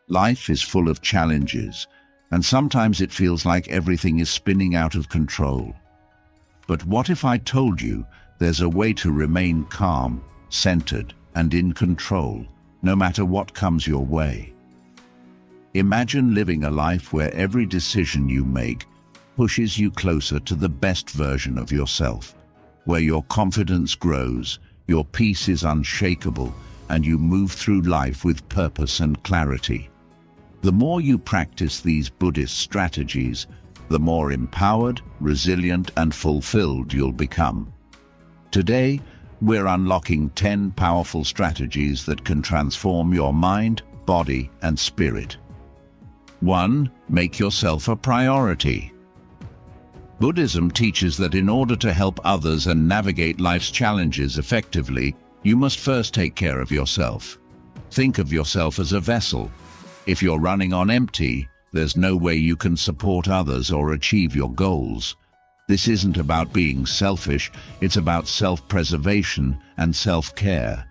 Life is full of challenges, and sometimes it feels like everything is spinning out of control. But what if I told you there's a way to remain calm, centered, and in control, no matter what comes your way? Imagine living a life where every decision you make pushes you closer to the best version of yourself, where your confidence grows, your peace is unshakable, and you move through life with purpose and clarity. The more you practice these Buddhist strategies, the more empowered, resilient, and fulfilled you'll become. Today, we're unlocking 10 powerful strategies that can transform your mind, body, and spirit. 1. Make yourself a priority. Buddhism teaches that in order to help others and navigate life's challenges effectively, you must first take care of yourself. Think of yourself as a vessel. If you're running on empty, there's no way you can support others or achieve your goals. This isn't about being selfish, it's about self-preservation and self-care.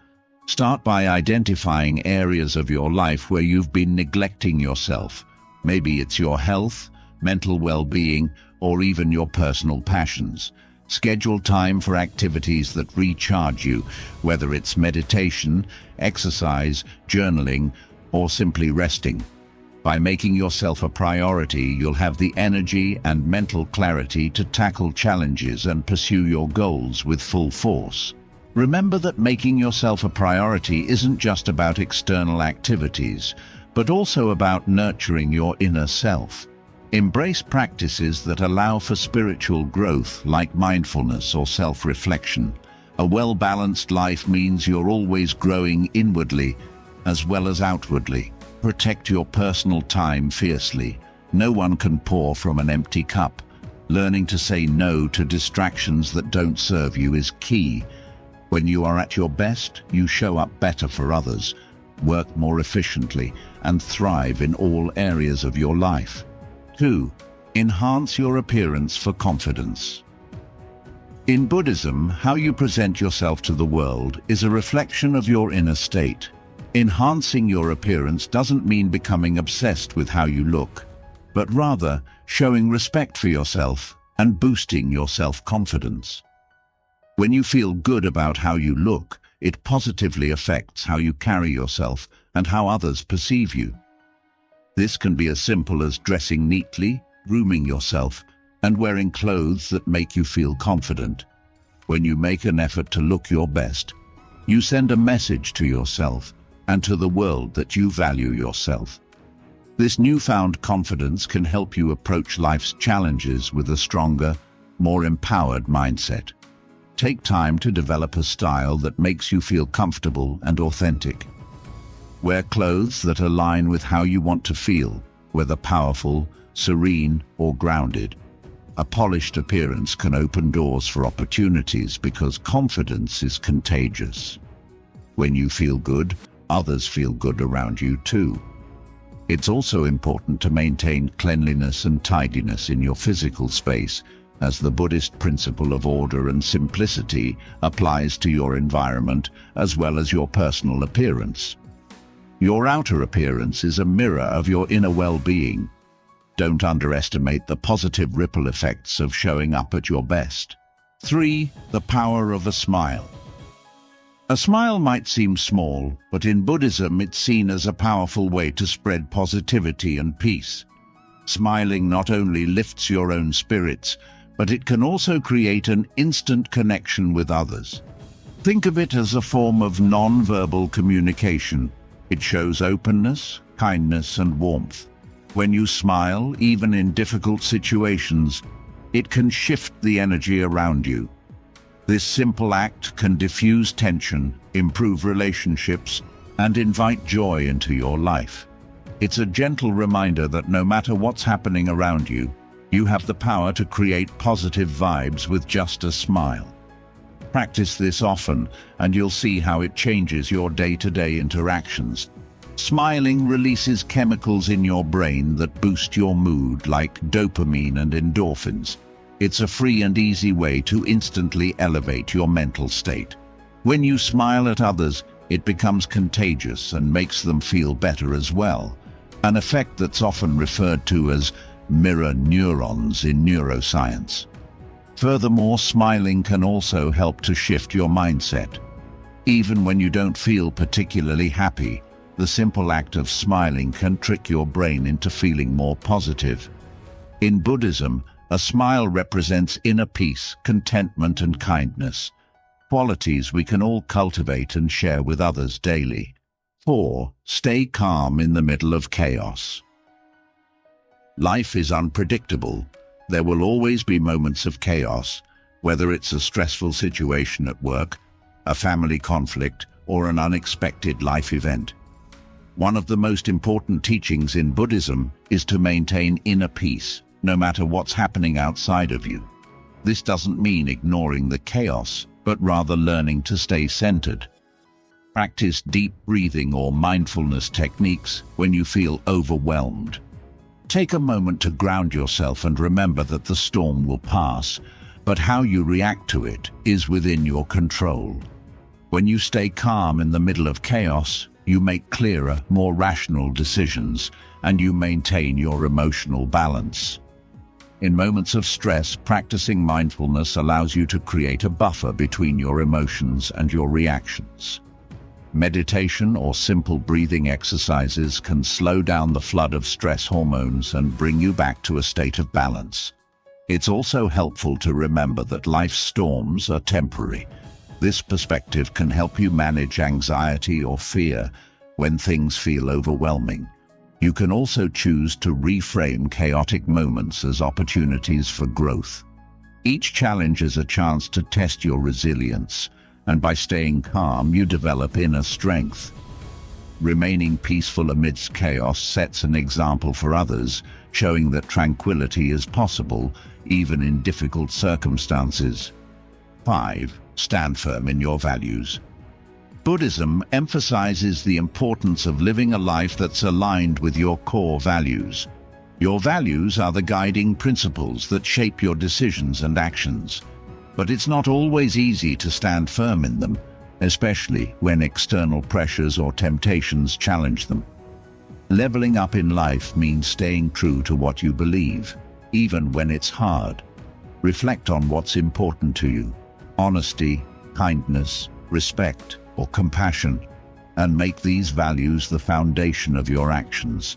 Start by identifying areas of your life where you've been neglecting yourself. Maybe it's your health, mental well-being, or even your personal passions. Schedule time for activities that recharge you, whether it's meditation, exercise, journaling, or simply resting. By making yourself a priority, you'll have the energy and mental clarity to tackle challenges and pursue your goals with full force. Remember that making yourself a priority isn't just about external activities, but also about nurturing your inner self. Embrace practices that allow for spiritual growth, like mindfulness or self-reflection. A well-balanced life means you're always growing inwardly as well as outwardly. Protect your personal time fiercely. No one can pour from an empty cup. Learning to say no to distractions that don't serve you is key. When you are at your best, you show up better for others, work more efficiently, and thrive in all areas of your life. 2. Enhance your appearance for confidence. In Buddhism, how you present yourself to the world is a reflection of your inner state. Enhancing your appearance doesn't mean becoming obsessed with how you look, but rather showing respect for yourself and boosting your self-confidence. When you feel good about how you look, it positively affects how you carry yourself and how others perceive you. This can be as simple as dressing neatly, grooming yourself, and wearing clothes that make you feel confident. When you make an effort to look your best, you send a message to yourself and to the world that you value yourself. This newfound confidence can help you approach life's challenges with a stronger, more empowered mindset. Take time to develop a style that makes you feel comfortable and authentic. Wear clothes that align with how you want to feel, whether powerful, serene, or grounded. A polished appearance can open doors for opportunities because confidence is contagious. When you feel good, others feel good around you too. It's also important to maintain cleanliness and tidiness in your physical space, as the Buddhist principle of order and simplicity applies to your environment as well as your personal appearance. Your outer appearance is a mirror of your inner well-being. Don't underestimate the positive ripple effects of showing up at your best. 3. The power of a smile. A smile might seem small, but in Buddhism it's seen as a powerful way to spread positivity and peace. Smiling not only lifts your own spirits, but it can also create an instant connection with others. Think of it as a form of non-verbal communication. It shows openness, kindness, and warmth. When you smile, even in difficult situations, it can shift the energy around you. This simple act can diffuse tension, improve relationships, and invite joy into your life. It's a gentle reminder that no matter what's happening around you, you have the power to create positive vibes with just a smile. Practice this often, and you'll see how it changes your day-to-day interactions. Smiling releases chemicals in your brain that boost your mood, like dopamine and endorphins. It's a free and easy way to instantly elevate your mental state. When you smile at others, it becomes contagious and makes them feel better as well. an effect that's often referred to as mirror neurons in neuroscience. Furthermore, smiling can also help to shift your mindset. Even when you don't feel particularly happy, the simple act of smiling can trick your brain into feeling more positive. In Buddhism, a smile represents inner peace, contentment, and kindness, qualities we can all cultivate and share with others daily. 4. Stay calm in the middle of chaos. Life is unpredictable. There will always be moments of chaos, whether it's a stressful situation at work, a family conflict, or an unexpected life event. One of the most important teachings in Buddhism is to maintain inner peace, no matter what's happening outside of you. This doesn't mean ignoring the chaos, but rather learning to stay centered. Practice deep breathing or mindfulness techniques when you feel overwhelmed. Take a moment to ground yourself and remember that the storm will pass, but how you react to it is within your control. When you stay calm in the middle of chaos, you make clearer, more rational decisions, and you maintain your emotional balance. In moments of stress, practicing mindfulness allows you to create a buffer between your emotions and your reactions. Meditation or simple breathing exercises can slow down the flood of stress hormones and bring you back to a state of balance. It's also helpful to remember that life's storms are temporary. This perspective can help you manage anxiety or fear when things feel overwhelming. You can also choose to reframe chaotic moments as opportunities for growth. Each challenge is a chance to test your resilience, and by staying calm, you develop inner strength. Remaining peaceful amidst chaos sets an example for others, showing that tranquility is possible, even in difficult circumstances. 5. Stand firm in your values. Buddhism emphasizes the importance of living a life that's aligned with your core values. Your values are the guiding principles that shape your decisions and actions. But it's not always easy to stand firm in them, especially when external pressures or temptations challenge them. Leveling up in life means staying true to what you believe, even when it's hard. Reflect on what's important to you: honesty, kindness, respect, or compassion, and make these values the foundation of your actions.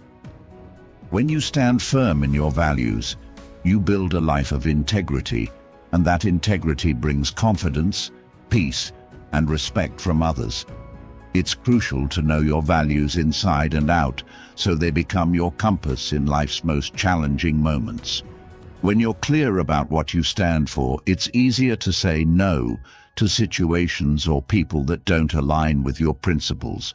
When you stand firm in your values, you build a life of integrity, and that integrity brings confidence, peace, and respect from others. It's crucial to know your values inside and out, so they become your compass in life's most challenging moments. When you're clear about what you stand for, it's easier to say no to situations or people that don't align with your principles.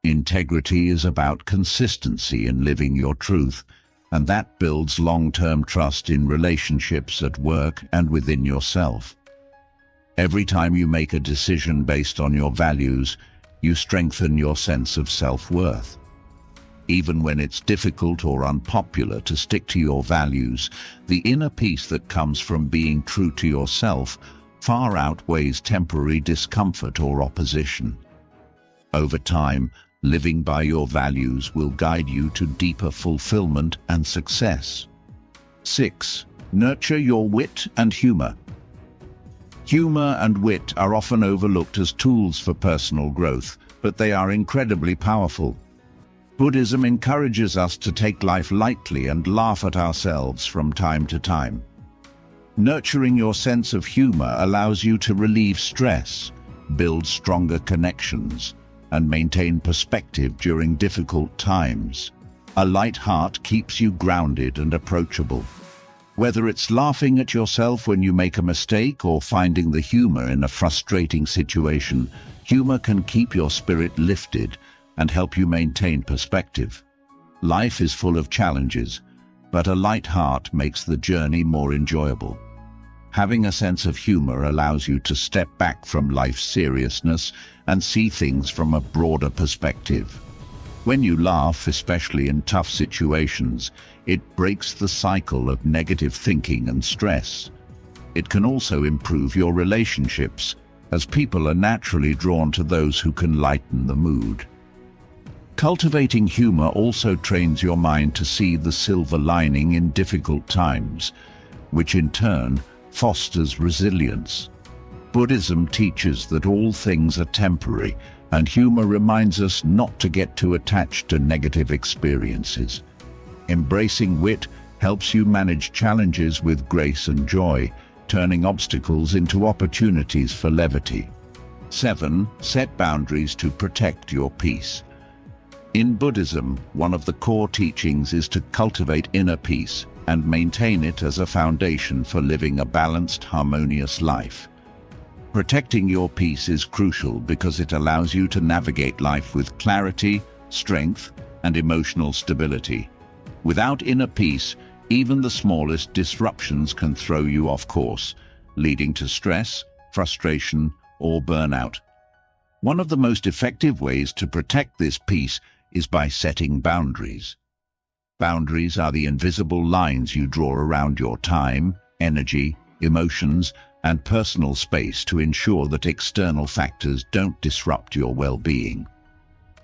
Integrity is about consistency in living your truth, and that builds long-term trust in relationships at work and within yourself. Every time you make a decision based on your values, you strengthen your sense of self-worth. Even when it's difficult or unpopular to stick to your values, the inner peace that comes from being true to yourself far outweighs temporary discomfort or opposition. Over time, living by your values will guide you to deeper fulfillment and success. 6. Nurture your wit and humor. Humor and wit are often overlooked as tools for personal growth, but they are incredibly powerful. Buddhism encourages us to take life lightly and laugh at ourselves from time to time. Nurturing your sense of humor allows you to relieve stress, build stronger connections, and maintain perspective during difficult times. A light heart keeps you grounded and approachable. Whether it's laughing at yourself when you make a mistake or finding the humor in a frustrating situation, humor can keep your spirit lifted and help you maintain perspective. Life is full of challenges, but a light heart makes the journey more enjoyable. Having a sense of humor allows you to step back from life's seriousness and see things from a broader perspective. When you laugh, especially in tough situations, it breaks the cycle of negative thinking and stress. It can also improve your relationships, as people are naturally drawn to those who can lighten the mood. Cultivating humor also trains your mind to see the silver lining in difficult times, which in turn fosters resilience. Buddhism teaches that all things are temporary, and humor reminds us not to get too attached to negative experiences. Embracing wit helps you manage challenges with grace and joy, turning obstacles into opportunities for levity. 7. Set boundaries to protect your peace. In Buddhism, one of the core teachings is to cultivate inner peace and maintain it as a foundation for living a balanced, harmonious life. Protecting your peace is crucial because it allows you to navigate life with clarity, strength, and emotional stability. Without inner peace, even the smallest disruptions can throw you off course, leading to stress, frustration, or burnout. One of the most effective ways to protect this peace is by setting boundaries. Boundaries are the invisible lines you draw around your time, energy, emotions, and personal space to ensure that external factors don't disrupt your well-being.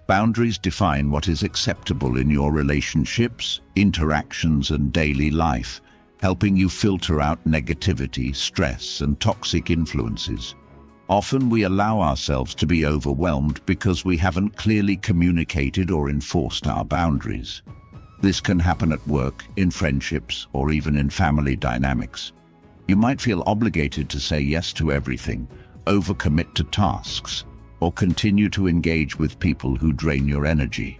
Boundaries define what is acceptable in your relationships, interactions, and daily life, helping you filter out negativity, stress, and toxic influences. Often we allow ourselves to be overwhelmed because we haven't clearly communicated or enforced our boundaries. This can happen at work, in friendships, or even in family dynamics. You might feel obligated to say yes to everything, overcommit to tasks, or continue to engage with people who drain your energy.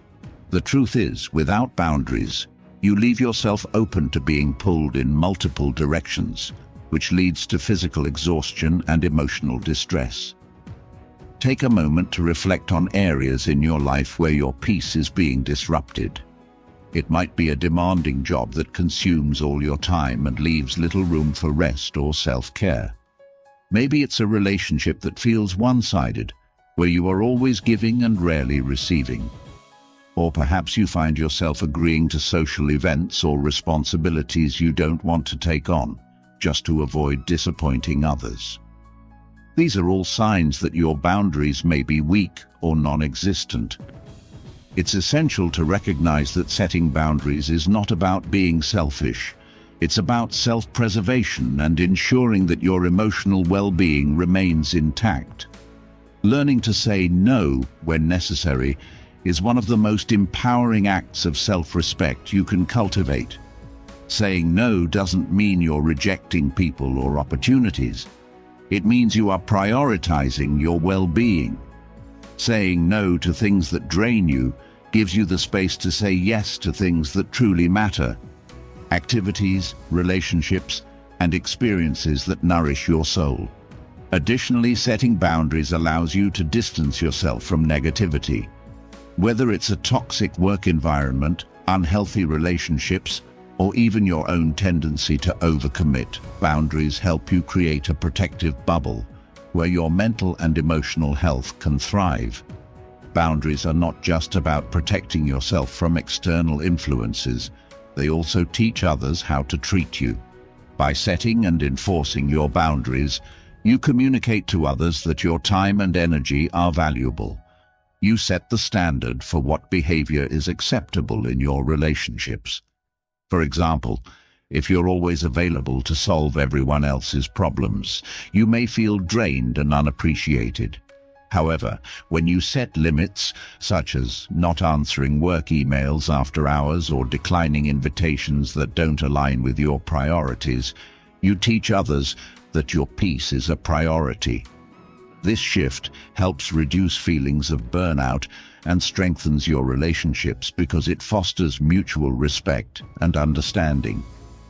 The truth is, without boundaries, you leave yourself open to being pulled in multiple directions, which leads to physical exhaustion and emotional distress. Take a moment to reflect on areas in your life where your peace is being disrupted. It might be a demanding job that consumes all your time and leaves little room for rest or self-care. Maybe it's a relationship that feels one-sided, where you are always giving and rarely receiving. Or perhaps you find yourself agreeing to social events or responsibilities you don't want to take on, just to avoid disappointing others. These are all signs that your boundaries may be weak or non-existent. It's essential to recognize that setting boundaries is not about being selfish. It's about self-preservation and ensuring that your emotional well-being remains intact. Learning to say no when necessary is one of the most empowering acts of self-respect you can cultivate. Saying no doesn't mean you're rejecting people or opportunities. It means you are prioritizing your well-being. Saying no to things that drain you gives you the space to say yes to things that truly matter. Activities, relationships, and experiences that nourish your soul. Additionally, setting boundaries allows you to distance yourself from negativity. Whether it's a toxic work environment, unhealthy relationships, or even your own tendency to overcommit, boundaries help you create a protective bubble where your mental and emotional health can thrive. Boundaries are not just about protecting yourself from external influences, they also teach others how to treat you. By setting and enforcing your boundaries, you communicate to others that your time and energy are valuable. You set the standard for what behavior is acceptable in your relationships. For example, if you're always available to solve everyone else's problems, you may feel drained and unappreciated. However, when you set limits, such as not answering work emails after hours or declining invitations that don't align with your priorities, you teach others that your peace is a priority. This shift helps reduce feelings of burnout and strengthens your relationships because it fosters mutual respect and understanding.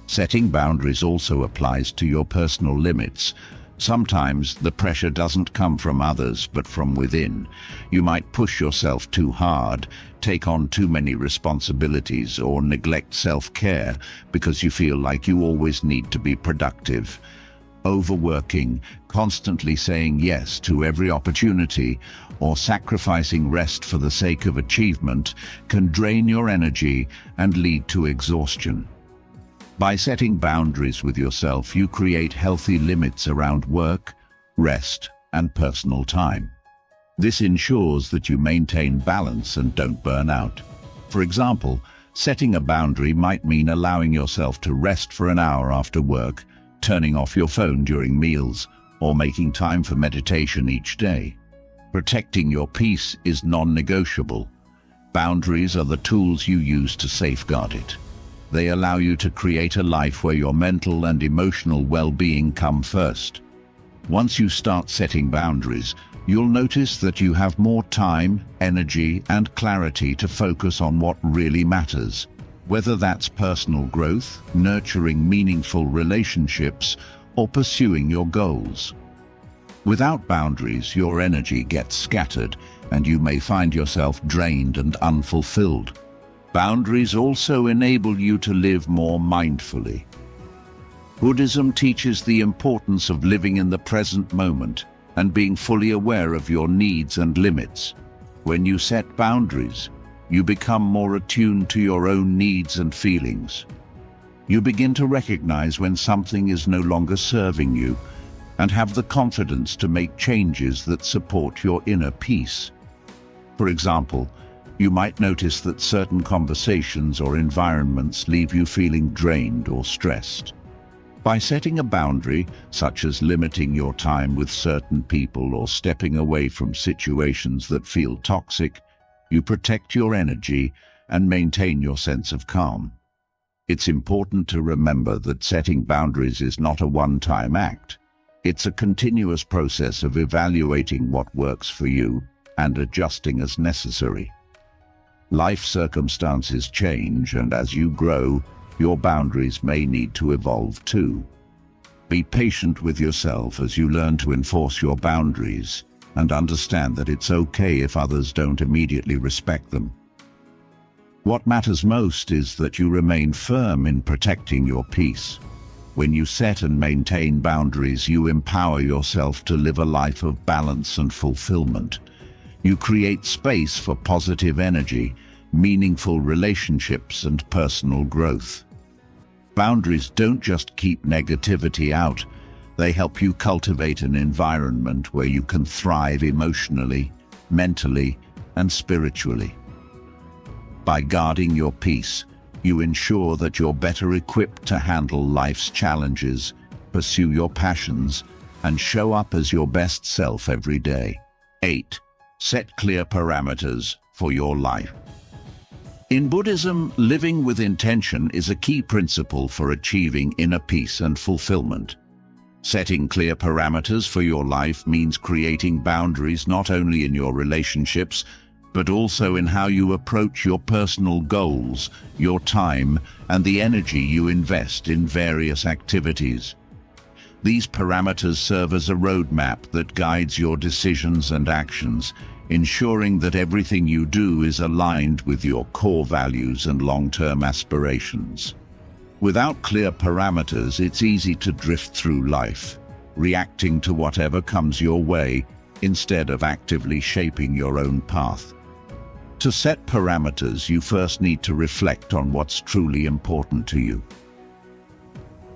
Setting boundaries also applies to your personal limits. Sometimes the pressure doesn't come from others but from within. You might push yourself too hard, take on too many responsibilities, or neglect self-care because you feel like you always need to be productive. Overworking, constantly saying yes to every opportunity, or sacrificing rest for the sake of achievement can drain your energy and lead to exhaustion. By setting boundaries with yourself, you create healthy limits around work, rest, and personal time. This ensures that you maintain balance and don't burn out. For example, setting a boundary might mean allowing yourself to rest for an hour after work, turning off your phone during meals, or making time for meditation each day. Protecting your peace is non-negotiable. Boundaries are the tools you use to safeguard it. They allow you to create a life where your mental and emotional well-being come first. Once you start setting boundaries, you'll notice that you have more time, energy, and clarity to focus on what really matters, whether that's personal growth, nurturing meaningful relationships, or pursuing your goals. Without boundaries, your energy gets scattered, and you may find yourself drained and unfulfilled. Boundaries also enable you to live more mindfully. Buddhism teaches the importance of living in the present moment and being fully aware of your needs and limits. When you set boundaries, you become more attuned to your own needs and feelings. You begin to recognize when something is no longer serving you and have the confidence to make changes that support your inner peace. For example, you might notice that certain conversations or environments leave you feeling drained or stressed. By setting a boundary, such as limiting your time with certain people or stepping away from situations that feel toxic, you protect your energy and maintain your sense of calm. It's important to remember that setting boundaries is not a one-time act. It's a continuous process of evaluating what works for you and adjusting as necessary. Life circumstances change, and as you grow, your boundaries may need to evolve too. Be patient with yourself as you learn to enforce your boundaries, and understand that it's okay if others don't immediately respect them. What matters most is that you remain firm in protecting your peace. When you set and maintain boundaries, you empower yourself to live a life of balance and fulfillment. You create space for positive energy, meaningful relationships, and personal growth. Boundaries don't just keep negativity out, they help you cultivate an environment where you can thrive emotionally, mentally, and spiritually. By guarding your peace, you ensure that you're better equipped to handle life's challenges, pursue your passions, and show up as your best self every day. 8. Set clear parameters for your life. In Buddhism, living with intention is a key principle for achieving inner peace and fulfillment. Setting clear parameters for your life means creating boundaries not only in your relationships, but also in how you approach your personal goals, your time, and the energy you invest in various activities. These parameters serve as a roadmap that guides your decisions and actions, ensuring that everything you do is aligned with your core values and long-term aspirations. Without clear parameters, it's easy to drift through life, reacting to whatever comes your way, instead of actively shaping your own path. To set parameters, you first need to reflect on what's truly important to you.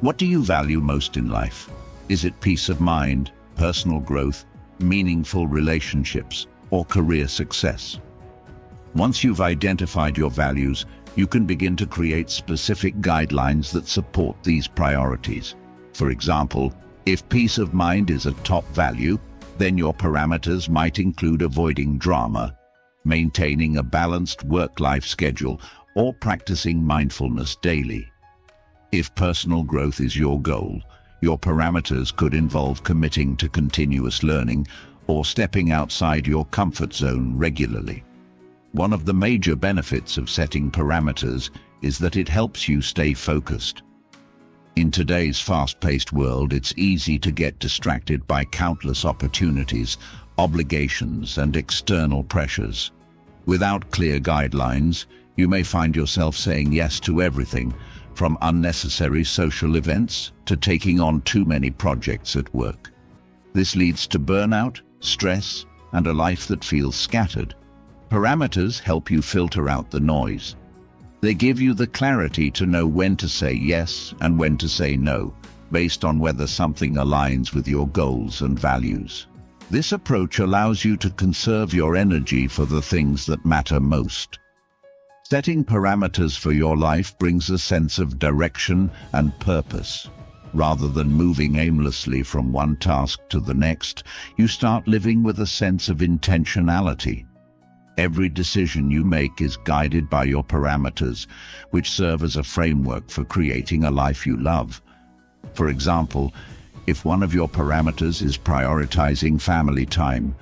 What do you value most in life? Is it peace of mind, personal growth, meaningful relationships, or career success? Once you've identified your values, you can begin to create specific guidelines that support these priorities. For example, if peace of mind is a top value, then your parameters might include avoiding drama, maintaining a balanced work-life schedule, or practicing mindfulness daily. If personal growth is your goal, your parameters could involve committing to continuous learning or stepping outside your comfort zone regularly. One of the major benefits of setting parameters is that it helps you stay focused. In today's fast-paced world, it's easy to get distracted by countless opportunities, obligations, and external pressures. Without clear guidelines, you may find yourself saying yes to everything, from unnecessary social events to taking on too many projects at work. This leads to burnout, stress, and a life that feels scattered. Parameters help you filter out the noise. They give you the clarity to know when to say yes and when to say no, based on whether something aligns with your goals and values. This approach allows you to conserve your energy for the things that matter most. Setting parameters for your life brings a sense of direction and purpose. Rather than moving aimlessly from one task to the next, you start living with a sense of intentionality. Every decision you make is guided by your parameters, which serve as a framework for creating a life you love. For example, if one of your parameters is prioritizing family time,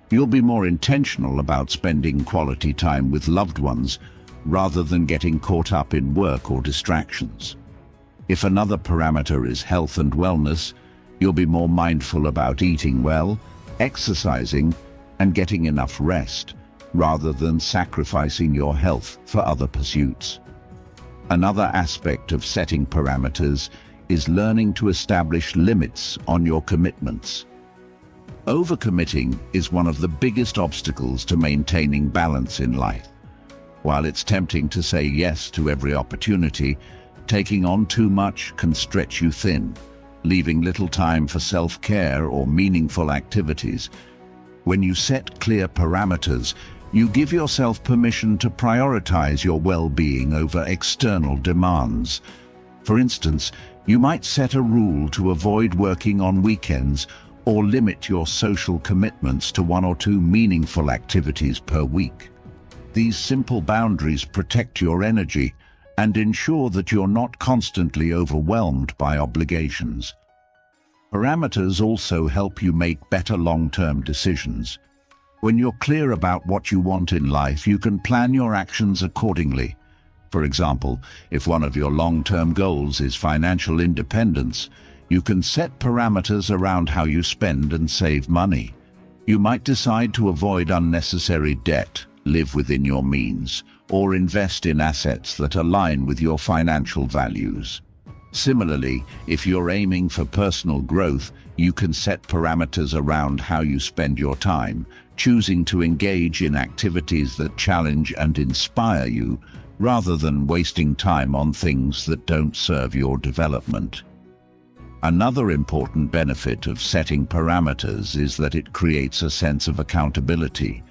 you'll be more intentional about spending quality time with loved ones rather than getting caught up in work or distractions. If another parameter is health and wellness, you'll be more mindful about eating well, exercising, and getting enough rest, rather than sacrificing your health for other pursuits. Another aspect of setting parameters is learning to establish limits on your commitments. Overcommitting is one of the biggest obstacles to maintaining balance in life. While it's tempting to say yes to every opportunity, taking on too much can stretch you thin, leaving little time for self-care or meaningful activities. When you set clear parameters, you give yourself permission to prioritize your well-being over external demands. For instance, you might set a rule to avoid working on weekends or limit your social commitments to 1 or 2 meaningful activities per week. These simple boundaries protect your energy and ensure that you're not constantly overwhelmed by obligations. Parameters also help you make better long-term decisions. When you're clear about what you want in life, you can plan your actions accordingly. For example, if one of your long-term goals is financial independence, you can set parameters around how you spend and save money. You might decide to avoid unnecessary debt, live within your means, or invest in assets that align with your financial values. Similarly, if you're aiming for personal growth, you can set parameters around how you spend your time, choosing to engage in activities that challenge and inspire you, rather than wasting time on things that don't serve your development. Another important benefit of setting parameters is that it creates a sense of accountability.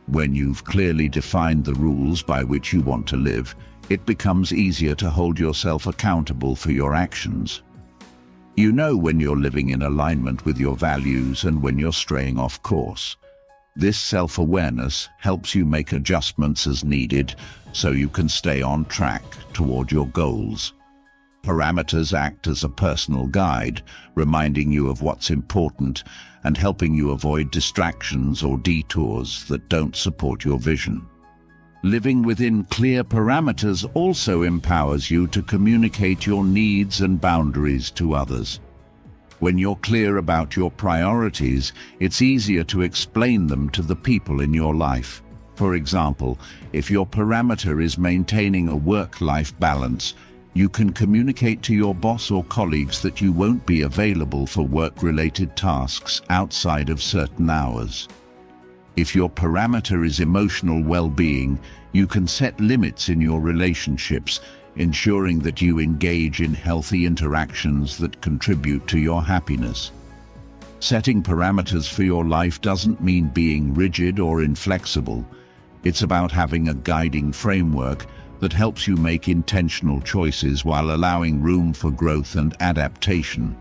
When you've clearly defined the rules by which you want to live, it becomes easier to hold yourself accountable for your actions. You know when you're living in alignment with your values and when you're straying off course. This self-awareness helps you make adjustments as needed so you can stay on track toward your goals. Parameters act as a personal guide, reminding you of what's important and helping you avoid distractions or detours that don't support your vision. Living within clear parameters also empowers you to communicate your needs and boundaries to others. When you're clear about your priorities, it's easier to explain them to the people in your life. For example, if your parameter is maintaining a work-life balance, you can communicate to your boss or colleagues that you won't be available for work-related tasks outside of certain hours. If your parameter is emotional well-being, you can set limits in your relationships, ensuring that you engage in healthy interactions that contribute to your happiness. Setting parameters for your life doesn't mean being rigid or inflexible. It's about having a guiding framework that helps you make intentional choices while allowing room for growth and adaptation.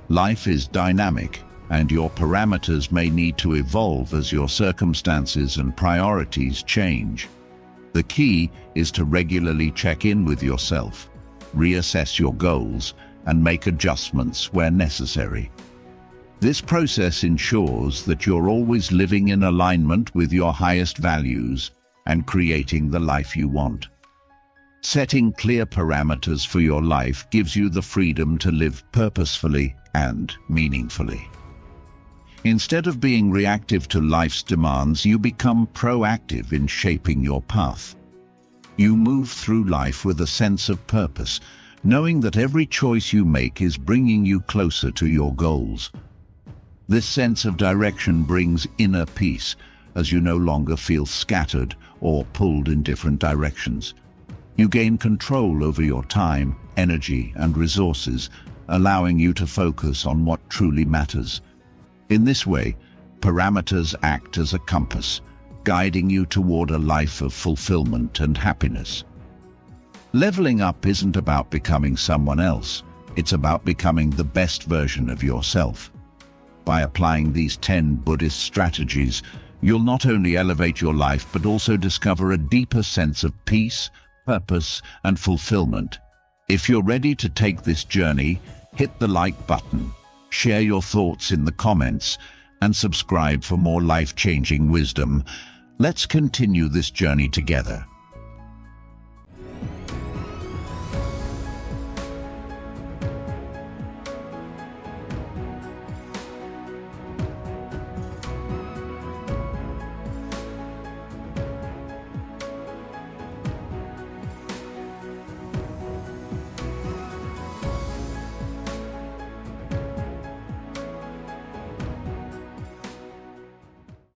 Life is dynamic, and your parameters may need to evolve as your circumstances and priorities change. The key is to regularly check in with yourself, reassess your goals, and make adjustments where necessary. This process ensures that you're always living in alignment with your highest values and creating the life you want. Setting clear parameters for your life gives you the freedom to live purposefully and meaningfully. Instead of being reactive to life's demands, you become proactive in shaping your path. You move through life with a sense of purpose, knowing that every choice you make is bringing you closer to your goals. This sense of direction brings inner peace, as you no longer feel scattered or pulled in different directions. You gain control over your time, energy, and resources, allowing you to focus on what truly matters. In this way, Parameters act as a compass, guiding you toward a life of fulfillment and happiness. Leveling up isn't about becoming someone else. It's about becoming the best version of yourself. By applying these 10 Buddhist strategies, you'll not only elevate your life but also discover a deeper sense of peace, purpose, and fulfillment. If you're ready to take this journey, hit the like button, share your thoughts in the comments, and subscribe for more life-changing wisdom. Let's continue this journey together.